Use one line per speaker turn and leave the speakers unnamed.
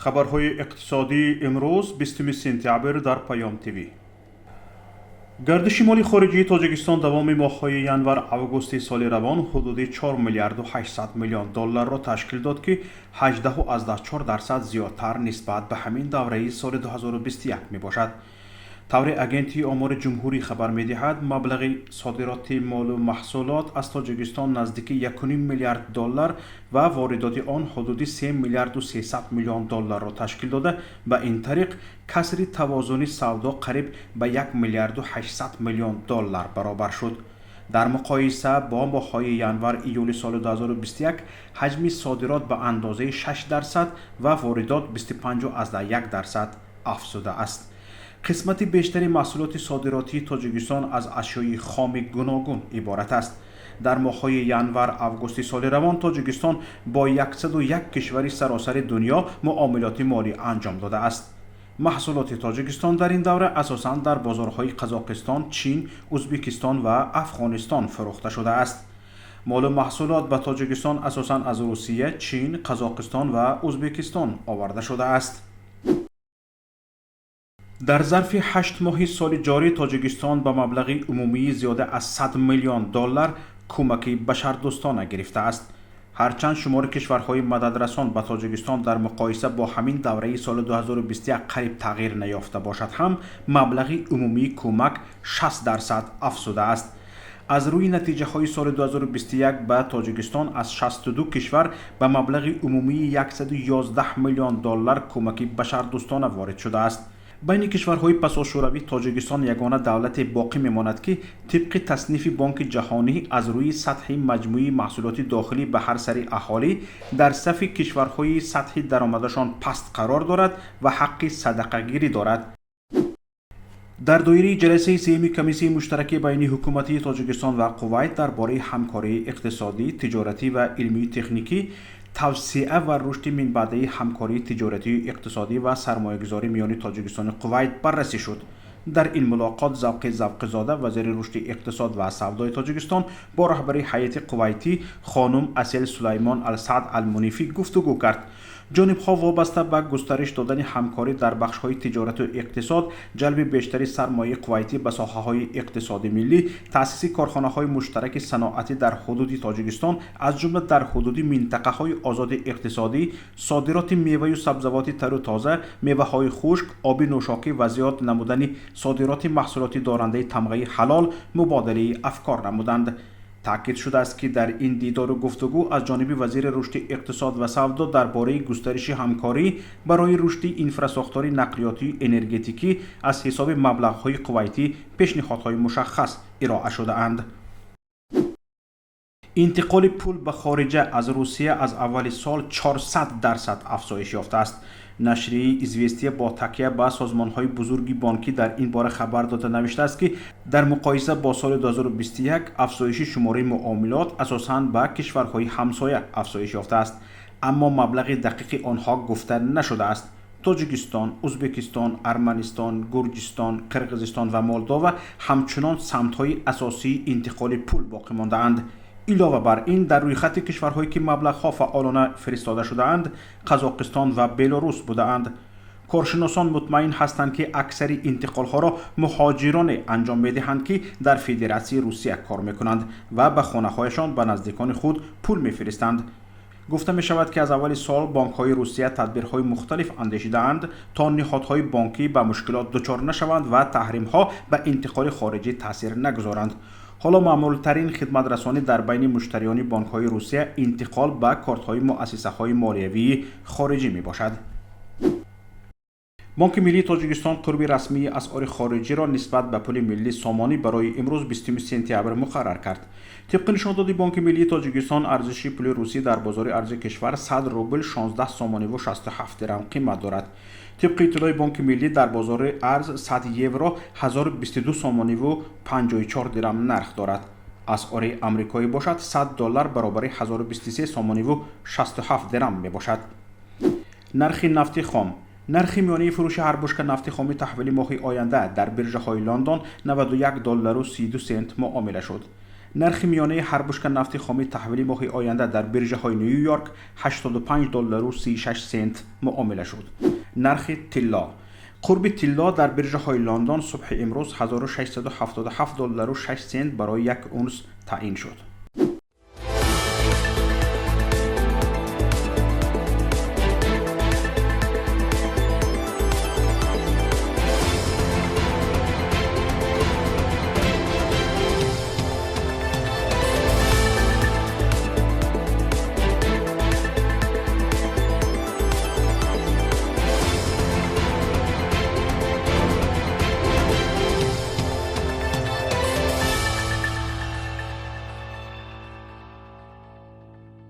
خبرهای اقتصادی امروز 20 سپتامبر در پیام تیوی. گردش مالی خارجی تاجیکستان دوام ماه‌های ینور آگوست سال روان حدود 4 میلیارد و 800 میلیون دلار را تشکیل داد که 18.4% زیادتر نسبت به همین دوره سال 2021 می باشد. طور اگنتی آمار جمهوری خبر می دهد مبلغ صادرات مال و محصولات از تاجیکستان نزدیک 1.5 میلیارد دلار و واردات آن حدود 3 میلیارد و 300 میلیون دلار را تشکیل داده. به این طریق کسر توازن سودا قریب به 1 میلیارد و 800 میلیون دلار برابر شد. در مقایسه با ماه‌های ینور ایول سال 2021 حجم صادرات به اندازه 6% و واردات 25.1% افزوده است. قسمت بیشتری محصولات صادراتی تاجیکستان از اشیای خام گوناگون عبارت است. در ماه‌های ینور آگوست سال روان تاجیکستان با 101 کشور سراسر دنیا معاملات مالی انجام داده است. محصولات تاجیکستان در این دوره اساساً در بازارهای قزاقستان، چین، ازبکستان و افغانستان فروخته شده است. مال و محصولات به تاجیکستان اساساً از روسیه، چین، قزاقستان و ازبکستان آورده شده است. در ظرف 8 ماه سال جاری تاجیکستان به مبلغ عمومی زیاده از 100 میلیون دلار کمک بشردوستانه گرفته است. هرچند شمار کشورهای مددرسان به تاجیکستان در مقایسه با همین دوره سال 2021 قریب تغییر نیافته باشد هم مبلغ عمومی کمک 60% افزوده است. از روی نتیجه های سال 2021 به تاجیکستان از 62 کشور به مبلغ عمومی 111 میلیون دلار کمک بشردوستانه وارد شده است. بین کشورهای پسا شوروی تاجیکستان یگانه دولت باقی میماند که طبق تصنیف بانک جهانی از روی سطح مجموعی محصولات داخلی به هر سری اهالی در صف کشورهای سطح درآمدشان پست قرار دارد و حق صدقه گیری دارد. در دایره جلسه سوم کمیسیون مشترک بین حکومت تاجیکستان و کویت درباره همکاری اقتصادی، تجارتی و علمی تکنیکی، توسعه و رشد من بعد همکاری تجارتی، اقتصادی و سرمایه‌گذاری میان تاجیکستان و کویت بررسی شد. در این ملاقات ذوق زاده وزیر رشد اقتصاد و سودای تاجیکستان با رهبر هیئت کویتی خانم اسیل سلیمان السعد المنیفی گفتگو کرد. جانب‌ها وابسته به گسترش دادن همکاری در بخش‌های تجارت و اقتصاد، جلب بیشتر سرمایه کویتی به ساحه‌های اقتصاد ملی، تأسیس کارخانه‌های مشترک صنعتی در حدود تاجیکستان از جمله در حدود منطقه‌های آزاد اقتصادی، صادرات میوه و سبزیجات تر و تازه، میوه‌های خشک، آب نوشاکی و زیاد نمودن صادرات محصولات دارنده تمغه حلال مبادله افکار نمودند. تاکید شده است که در این دیدار و گفتگو از جانب وزیر رشد اقتصاد و سودا درباره گسترش همکاری برای رشد اینفراستراکچور نقلیاتی انرژتیکی از حساب مبلغ‌های کویتی پیشنهادهای مشخص ارائه شده اند. انتقال پول به خارجه از روسیه از اول سال 400% افزایش یافته است. نشریه ایزوستیا با تکیه به سازمان‌های بزرگ بانکی در این باره خبر داده نوشته است که در مقایسه با سال 2021 افزایش شماره معاملات اساساً به کشورهای همسایه افزایش یافته است، اما مبلغ دقیق آنها گفته نشده است. تاجیکستان، ازبکستان، ارمنستان، گرجستان، قرقیزستان و مولداوا همچنان سمت‌های اساسی انتقال پول باقی مانده‌اند. علاوه بر این در روی خط کشورهایی که مبلغ‌ها فعالانه فرستاده شده‌اند قزاقستان و بلاروس بوده‌اند. کارشناسان مطمئن هستند که اکثر انتقال‌ها را مهاجران انجام می‌دهند که در فدراسیون روسیه کار می‌کنند و به خانه‌هایشان به نزدیکان خود پول می‌فرستند. گفته می شود که از اول سال بانک‌های روسیه تدبیرهای مختلف اندیشیده‌اند تا نهادهای بانکی به مشکلات دچار نشوند و تحریم‌ها به انتقال خارجی تاثیر نگذارند. حالا معمول‌ترین خدمت رسانی در بین مشتریان بانک‌های روسیه انتقال به کارت‌های مؤسسه‌های مالیوی خارجی میباشد. بانک ملی تاجیکستان قرب رسمی اسعار خارجی را نسبت به پول ملی سامانی برای امروز 20 سپتامبر مقرر کرد. طبق نشانداد بانک ملی تاجیکستان ارزش پول روسی در بازار ارز کشور 100 روبل 16 سامانی و 67 درم قیمت دارد. طبق اطلاع بانک ملی در بازار ارز 100 یورو 1022 سامانی و 54 درم نرخ دارد. اسعار آمریکایی باشد 100 دلار برابر 1023 سامانی و 67 درم می باشد. نرخ نفت خام. نرخ میانه فروش هر بشکه نفت خام تحویل ماه آینده در برج‌های لندن 91 دلار و 32 سنت معامله شد. نرخ میانه هر بشکه نفت خام تحویلی ماه آینده در برج های نیویورک $85 و 36 سنت معامله شد. نرخ طلا قرب طلا در برج های لندن صبح امروز $1677 و 6 سنت برای یک اونس تعیین شد.